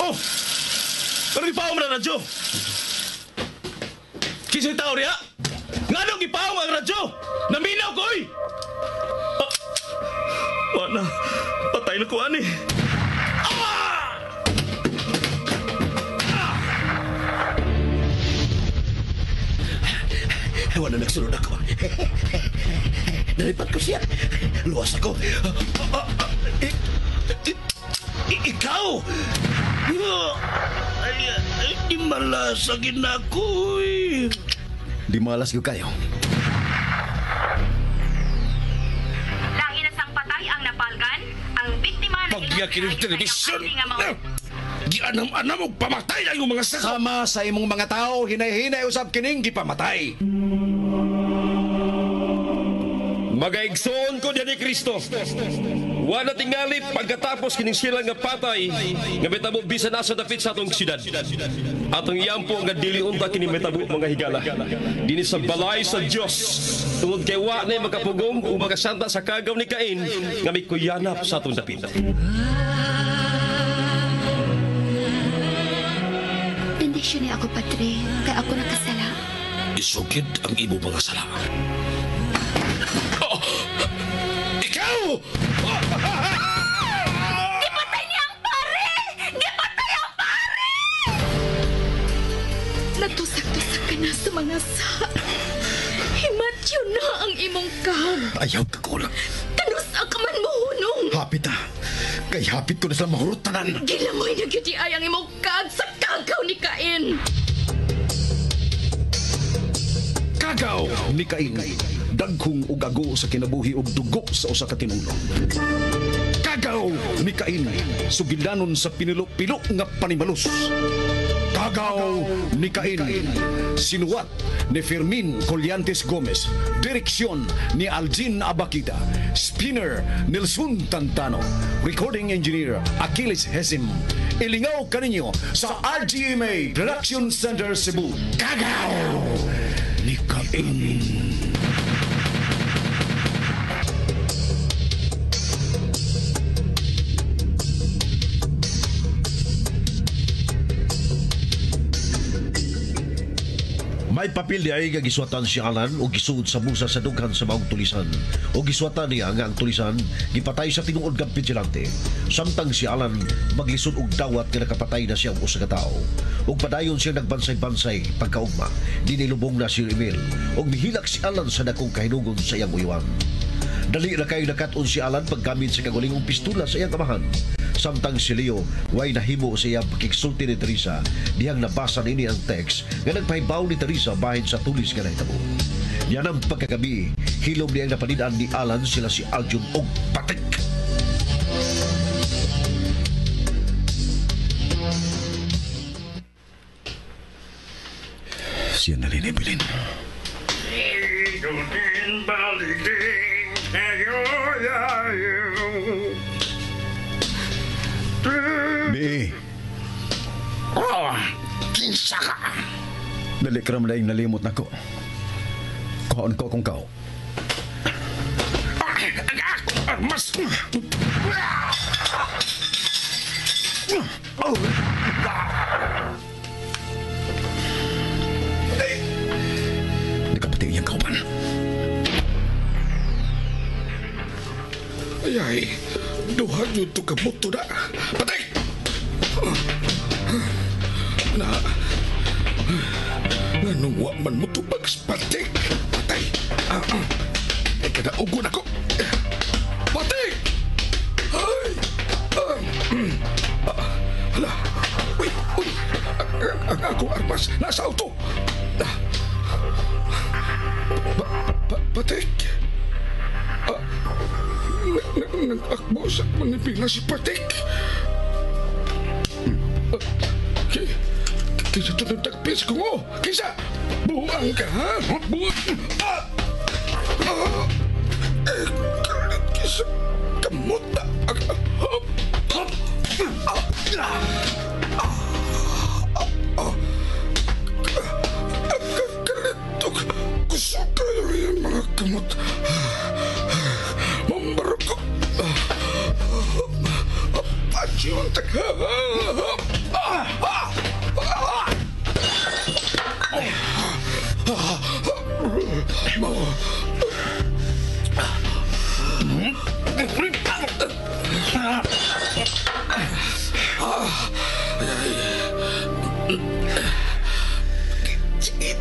Oh! Pero ipaw mo na radyo! Kisay tao riya! Nga nung ipaw ang radyo! Naminaw ko eh! Wala, patay na ko ani. Wala nagsunod ako. Nalipat ko siya. Luwas ako. Ikaw! Di malasagin ako eh. Di malas ko kayo. Lahi na sang patay ang napalgan, ang biktima na Pagyakin ng telebisyon. Gianam-anam og pamatay ang iyong mga sakop. Sama sa imong mga tao, hinay-hinay usab kining gipamatay. Magaigsoon ko diyan ni Kristo. Wala tingali pagkatapos kining sila nga patay nga metabo bisan asa dapit sa atong siyudad. Atong yampo nga dili unta kini metabo mga higala. Dinhi sa balay sa Dios. Tungod kay wa na makapugong o makasanta sa kagaw ni Cain nga may kuyanap sa atong dapit. Bendisyon niya ako, Padre, kay ako nakasala. Isugid ang imo mga sala. Ikaw! Gipatay niya ang pare! Gipatay ang pare! Natusak-tusak ka na sa mga sa. Himatyo na ang imong kag. Ayaw ka ko lang. Tanusa ka man mohunong. Hapit ha. Kay hapit ko na sa mahurutanan. Gilamoy na gyud ay ang imong kag sa kagaw ni Cain. Kagaw ni Cain. Daghong ugago sa kinabuhi ug dugo sa usa ka tinulong. Kagaw ni Cain. Sugilanon sa pinilo-pilo nga panimalos. Kagaw ni Cain. Sinuwat ni Fermin Colliantes Gomez. Direksyon ni Algin Abakita. Spinner Nelson Tantano. Recording engineer Achilles Hesim. Ilingaw kaninyo sa RGMA Production Center Cebu. Kagaw ni Cain. May papel di ay giswatan si Alan o gisuod sa busa sa dughan sa maong tulisan. O giswatan niya nga ang tulisan gipatay sa tinuod nga vigilante. Samtang si Alan maglisod og dawat nga nakapatay na siyang usa ka tawo. Ug padayon siya nagbansay-bansay pagkaugma. Dinilubong na si Emil. Ug mihilak si Alan sa dakong kahinugon sa iyang uywan. Dali na kay nakaton si Alan paggamit sa kagulingong pistula sa iyang amahan. Samtang si Leo way nahimo sa iyang pakiksulti ni Teresa dihang nabasa nini ang text nga nagpahibaw ni Teresa bahin sa tulis nga nahitabo. Yan ang pagkagabi, hilom niyang napanidaan ni Alan sila si Aljun og Patik. Siya nalinibilin. Bi. Oh, kinsa ka? Dali ka ramday nalimot na ko. Kaon ko kung kao. Mas... Nakapati iyang kauban. Ay, duha yun ito kabuto na. Patay! Nanungwa man mo ito pagspatik. Patay! Ay, kadaugon ako. Patay! Ay! Hala! Uy! Uy! Ang akong armas nasa auto! Patik! Nag-akbo sa manipila si Patik. Kisa ito nagtagpis ko mo. Kisa, buang ka, ha? Buang. Kisa, kamot na. Kalito, gusto kayo yung mga kamot. Mambarok ko.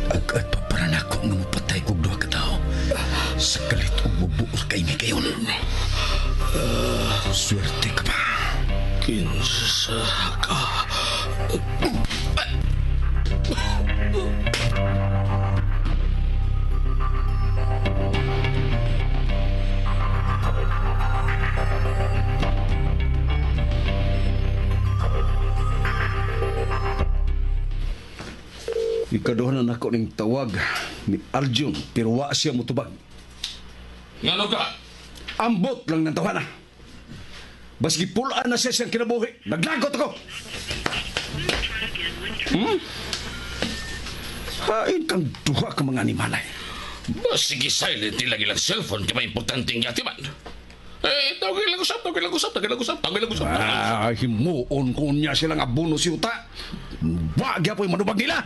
Agad pa para na ako nga mapatay kong duha ka tao. Sakalit umubuol kay ni kayon. Swerte ka pa. Kinsa ka? Ikaduhanan ako ning tawag ni Arjun pero wa siya mutubag. Ngano ka? Ambot lang ng tawana. Baski pulaan na siya siyang kinabuhi. Naglagot ako. Hain kang duha ka mga animalay. Sige, silent nila ilang cellphone kaya may importanteng yatiman. Tawag ilang usap. Himuon ko niya silang abuno si Uta. Wag ya po'y manubag nila.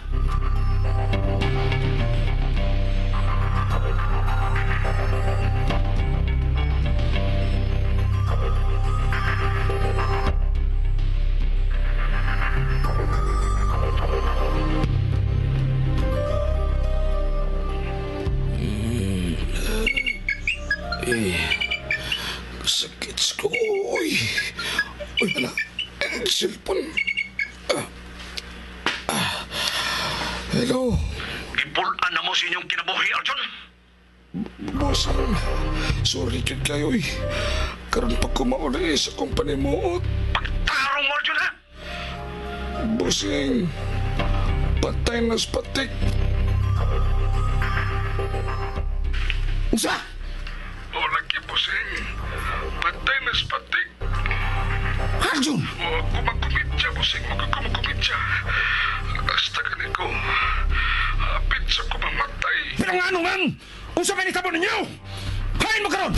Sakit ko. Uy, hala. Ang cellphone. Hello. Ipulaan na mo sa inyong kinabuhi, Arjun. Boss, sorry kid kayo eh. Karon pa kumauli sa kumpanya mo. Pagtarong mo, Arjun, ha? Bossing, patay na spatik. Usa! O, lagi, bossing. Patay na spatik. Arjun! O, kumakumit siya, bossing. Kumakumit siya. Hasta ganito. Hapit sa kumamatay. Pero nga ano man! Unsa man itabo ninyo? Hain mo karon!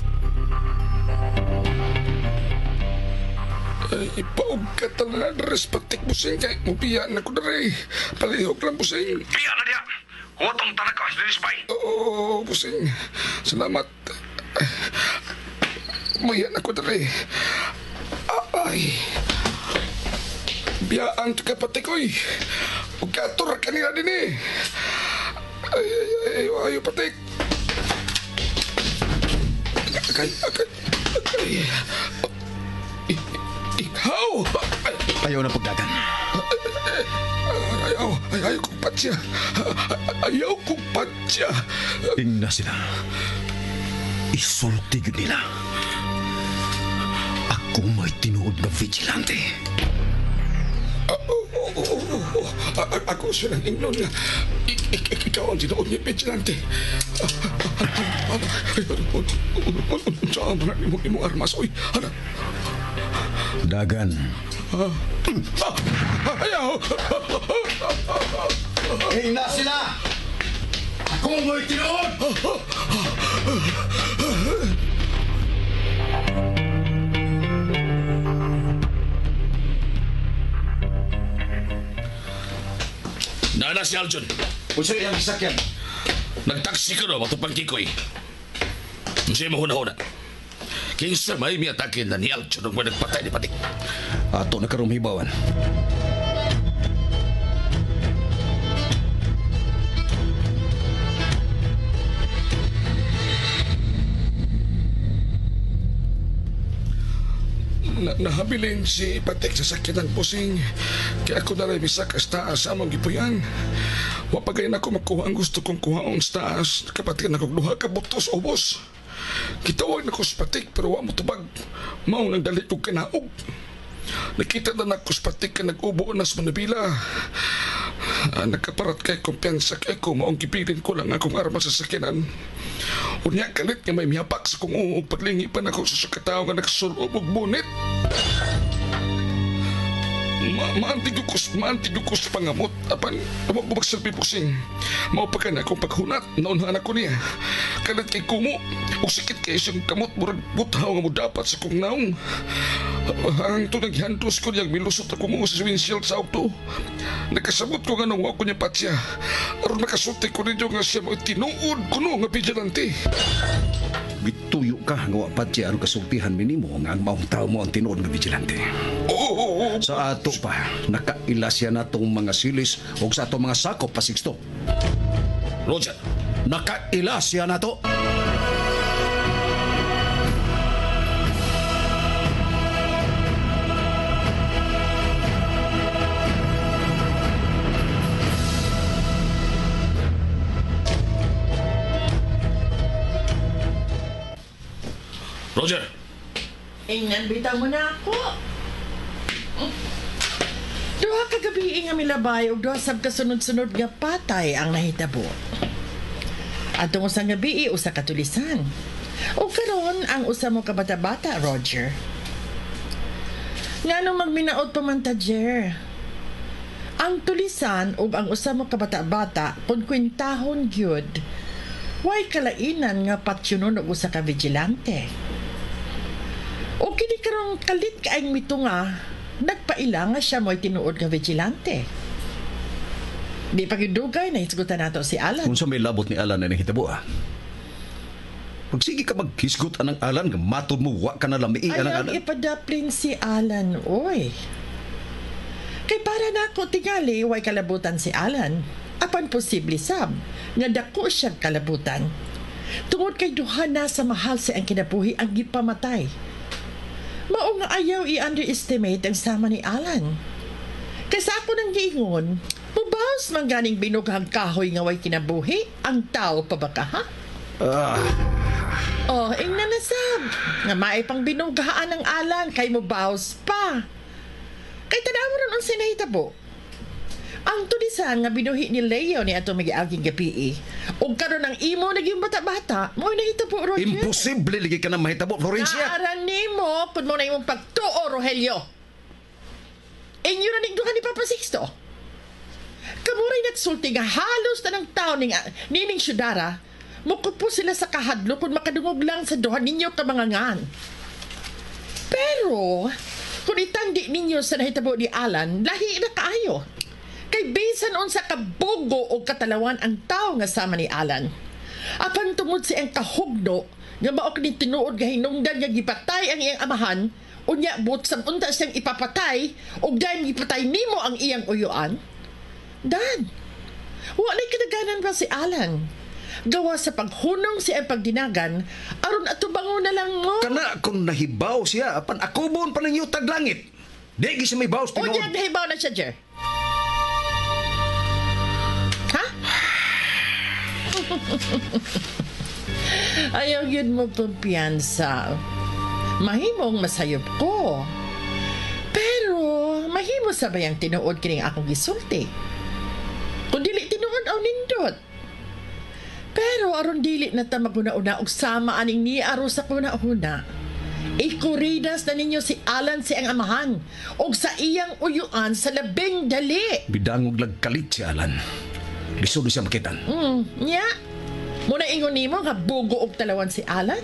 Ay, ipaog ka talaga. Respatik, bossing. Kaya mupiyan ako na rin. Palihog lang, bossing. Piya na diya. Hutong talaga sa dinisbay. Oo, bossing. Salamat. Muyan ako na rin. Ay. Biyaan ka pati ko'y. Huwag ka ator kanina din eh. Ayaw patik. Akay. Ikaw. Ayaw na pagdagan. Ayaw kong patsya. Ayaw kong patsya. Ingna sila. Isulti yun nila. Ako may tinuod na vigilante. Ako siya ng ingnon nga. Ikaw ang tinuod niya, vigilante. Saan mo na imong armas? Uy, hala. Dagan. Ayaw! Ingna sila! Ako may tinuod! Nana si Arjun. Unsa iyang gisakyan? Nagtaksi ka no, matupang kikoy. Hindi mo huna-huna. Kinsa may miyatakin na ni Arjun nung nagpatay ni Patik. Ato na karong hibawan. Nahabilin si Patik sa sakit ng pusing. Kaya ako na rin bisa ka sa taas sa among gipuyan. Wapagay na ako makuha ang gusto kong kuhaon sa taas. Kapatid na kong duha ka butos o boss. Kitawag na ko sa Patik pero wa mo tubag. Mao nang dali kong kinaog. Nakita na ako sa Patik ka nag-ubo na sa Manabila. Nagkaparat kay kumpiyansa kay ko. Maong kipirin ko lang akong arma sa sakinan. Unya kalit nga may miyapak sa kung uog paglingi pa na ako sa sakataw nga nagsulog og bunit. maantigukos pangamot. Apan, bumagsalpi pusing. Maupakan akong paghunat, naunhan ako niya. Kalat kay kumo, o sikit kay siyang kamot, murag buthaw nga mo dapat sa kong naong. Ang to naghantos ko niyang milusot ako mo sa windshield sa auto. Nakasabot ko nga nung ako niya patsya. Aron makasulti ko ninyo nga siya mo tinuod ko no nga vigilante. Bituyo ka nga wapat siya aron kasultihan minimo nga ang maong tao mo ang tinuod nga vigilante. Oo. Sa ato pa, nakailas siya na itong mga silis o sa atong mga sakop pa Sixto. Roger, Nakailas siya na to. Roger, Ingnan, bitaw mo na ako. Duha ka gabi nga milabay ug duha sab kasunod-sunod nga patay ang nahitabo. Atong usa nga gabi usa ka tulisan. O karon ang usa mo ka bata-bata, Roger. Ngano magminaot pa man ta, Jer? Ang tulisan ug ang usa mo ka bata-bata kun kwintahon gyud. Way kalainan nga patyunon og usa ka vigilante. O kini karong kalit kaayong mitunga, nagpaila nga siya mo'y tinuod nga vigilante. Di pagidugay na hisgutan nato si Alan. Kung sa may labot ni Alan na nahitabo Pagsige ka maghisgot anang Alan, nga matod mo, wa ka na lami anang Ayaw Alan. ipadaplin si Alan, oy. Kay para na ako tingali, way kalabutan si Alan. Apan posible sab, nga dako siyang kalabutan. Tungod kay duha na sa mahal sa ang kinabuhi ang gipamatay. Mao nga ayaw i-underestimate ang sama ni Alan. Kaysa ako nang giingon, mubaos man ganing binughang kahoy nga way kinabuhi, ang tao pa ba ka, ha? Oh, ingnan na sab. Nga maipang binunggahaan ng Alan kay mubaos pa. Kay tanawa ron ang sinahitabo. Ang tulisan nga binuhi ni Leo ni ato magiaging gabi ug karon ang imo naging bata-bata mo nahitabo, Roger. Imposible lagi ka na mahitabo, Florencia. Naaran nimo kun mo na imong pagtuo, Rogelio. Inyo na nigduhan ni Papa Sixto. Kamuray nagsulti nga halos na ng tao nining syudara. Mukupo sila sa kahadlo kung makadungog lang sa duha ninyo ka mga ngan. Pero, kung itandi ninyo sa nahitabo ni Alan, lahi na kaayo. Kay bisan unsa kabugo o katalawan ang tao nga sama ni Alan. Apan tungod si ang kahugno, nga maok ni tinuod nga hinungdan nga gipatay ang iyang amahan, unya but sa unta siyang ipapatay, ug dahil gipatay nimo ang iyang uyuan. Dan, walay kadaganan pa si Alan. Gawa sa paghunong siya ang pagdinagan, aron atubango na lang mo. Kana kung nahibaw siya, apan akubon pa ng yutag langit. Di gisa may bawas O tinuod. niya, nahibaw na siya, Jer. Ha? Ayaw yun mo pampiyansa. Mahimong masayop ko. Pero, mahimo sa bayang tinuod kining akong gisulti. Kung dili tinuod aw nindot. Pero aron dili na ta maguna-una og sama aning ni aro sa kuna-una. Ikuridas na ninyo si Alan si ang amahan og sa iyang uyuan sa labing dali. Bidangog lagkalit si Alan. Lisod siya makitan. Nya? Muna ingon nimo nga bugo og talawan si Alan?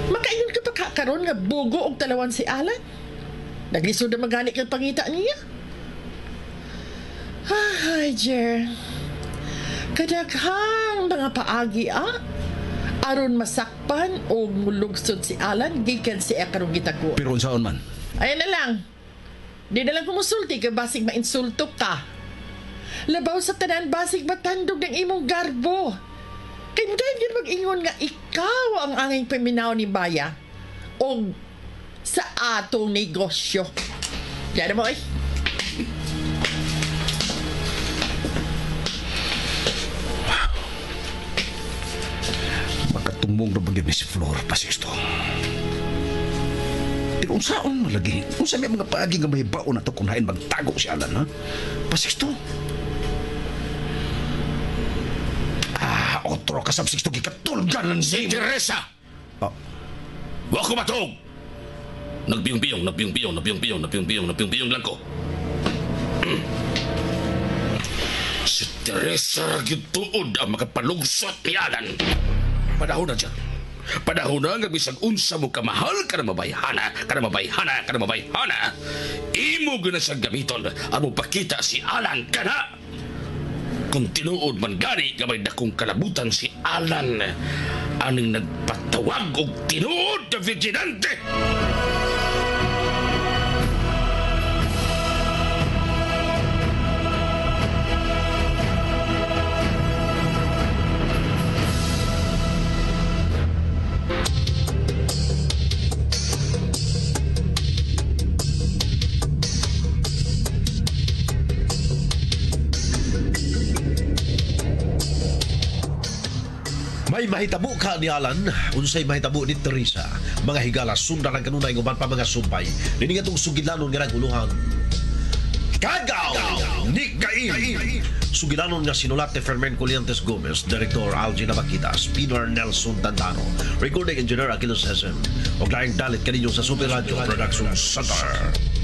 Makaingon ka pa karon nga bugo og talawan si Alan? Naglisod na magani kang pangita niya? Ay, Jer. Kadaghang mga paagi, aron masakpan o mulugsod si Alan, gikan si karong gitago. Pero unsaon man? Ayan na lang. Di na lang kumusulti kay basig mainsulto ka. Labaw sa tanan basig matandog ng imong garbo. Kay mo dahil mag-ingon nga ikaw ang anging paminaw ni Baya o sa atong negosyo. Yan mo eh. Makatumong na bagay ni si Flor, Pasisto. Pero unsaon malagi? Unsa may mga paagi nga mahibaon na to kung hain magtago si Alan, ha? Pasisto. Otro ka sab Sisto gikatulgan si Teresa! Ah. Wa ko matog! Nagpiyong-piyong lang ko. Si Teresa gituod ang makapalugsot ni Alan. Panahon na dyan. Panahon na nga bisag unsa mo kamahal ka na mabayhana. Imo gina sa gamiton ang mo pakita si Alan ka na. Kung tinuod man gani gamay dakong kalabutan si Alan aning nagpatawag og tinuod na vigilante. May mahitabo ka ni Alan, unsay mahitabo ni Teresa. Mga higala, sundan ang kanunay nguman pa mga sumpay. Dini nga itong sugilanon nga naguluhan. Kagaw! Ni Cain! Sugilanon nga sinulat ni Fermin Coliantes Gomez, Director Algie Navaquitas, Pinar Nelson Tandano, Recording Engineer Aquiles Hesen, o laing dalit kaninyo sa Super Radio Production Center.